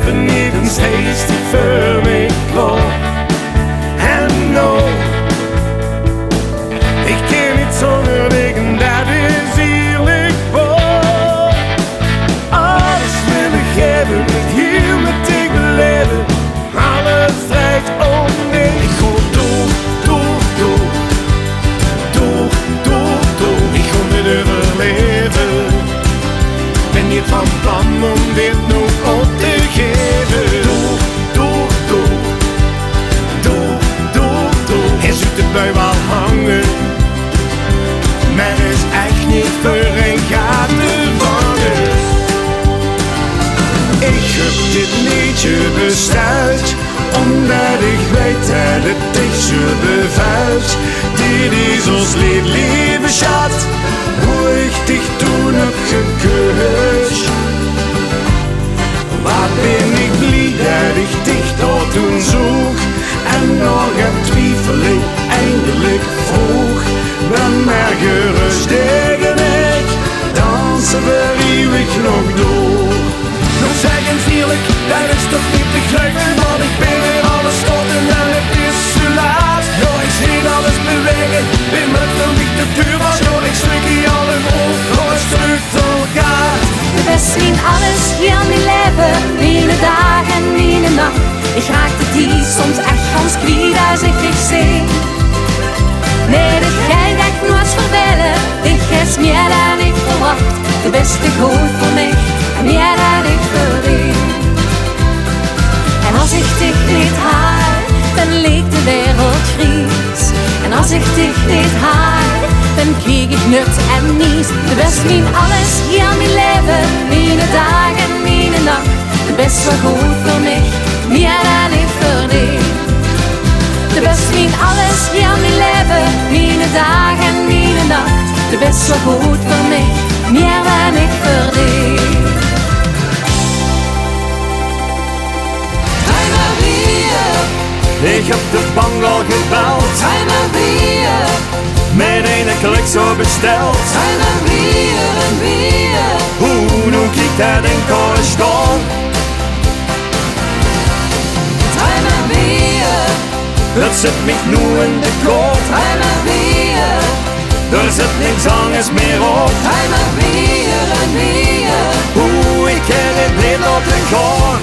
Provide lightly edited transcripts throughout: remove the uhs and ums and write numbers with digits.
leven niet een steeds te veel mee klopt. En no, ik kan niet zonder wegen, dat is eerlijk voor. Alles wil ik hebben, niet hier met ik beleven. Alles draait om mij. Ik ga door. Ik ga dit overleven. Ben niet van plan om dit nog op te geven. Hij zoekt de bui wel hangen, maar is echt niet voor een gaten vangen. Ik heb dit liedje besluit, omdat ik weet dat het dich zo bevuilt. Dit is ons lied, lieve schat, hoe ik dich toen heb gekust. Wat ben ik blij dat ik dich tot toen zoek, en nog een twiefeling eindelijk vroeg. Ben maar gerust tegen ik, dansen we eeuwig nog door. Nog zeggen eerlijk, dat is toch niet begrijpen, want ik ben in alles tot en het is te laat. Ja, ik zie alles bewegen, ben met de dictatuur was, ja, ik schrik hier alle op, alles terug tot elkaar. Het is niet alles hier aan mijn leven, wie de dag en wie de nacht. Ik raakte die soms echt gans kwijt als ik dich zie. Nee, dat jij echt nooit vervelen, ik is meer dan ik verwacht. De beste goed voor mij, meer dan ik verdien. En als ik dich niet haal, dan leek de wereld gries. En als ik dich niet haal, dan krieg ik nut en niets. De best mijn alles hier aan mijn leven, mijn dag en mijn nacht. De best wel goed voor mij, meer dan ik verdien. De best mijn alles hier aan mijn leven, mijn dag en mijn nacht. De best wel goed voor mij, meer dan ik verdien. Ik heb de bank al gebeld, Zijn er bier, met een klik zo besteld. zijn er bier en bier. Hoe nu kijkt dat in kolen staan? Zijn er bier, Dat zit mij nu in de kop, zijn er bier. er zit niks anders meer op. Zijn er bier en bier. Hoe ik kan het niet laten gaan.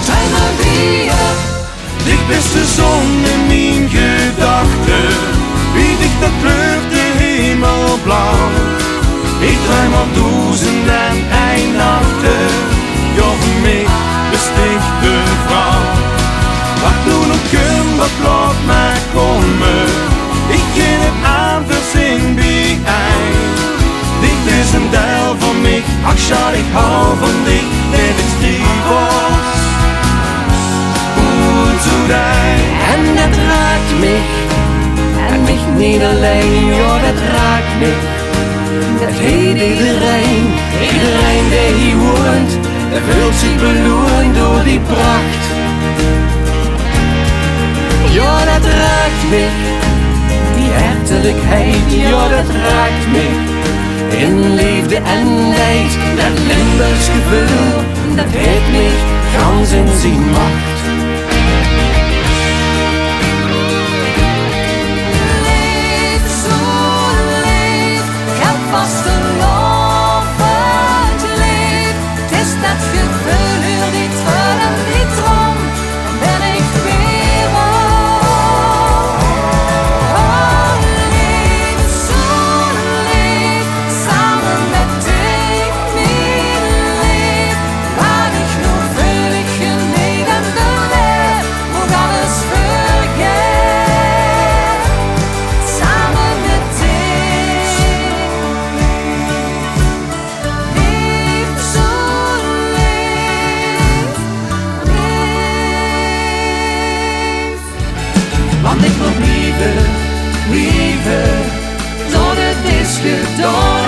Zijn er bier, Dich bist de zon in mijn gedachten, wie dich dat kleurt de hemel blauw. Ik droom op duizenden en een nachten, ja voor mij bist dich de vrouw. Wat du nog kun, wat laat mij komen, ik ken het aan verzin bij een. Dich is een deel van mij, ach schat ik hou van dich, dit is die was. en dat raakt mich. En mich niet alleen, ja dat raakt mich. Dat heet iedereen, iedereen die hier woont. Dat wil zich beloeren door die pracht. Ja dat raakt mich. Die hartelijkheid, ja dat raakt mich. In liefde en leed, dat Limburgs gevoel, dat heeft mich gans in zijn macht. Want ik wil liefde, liefde, tot het is gedaan.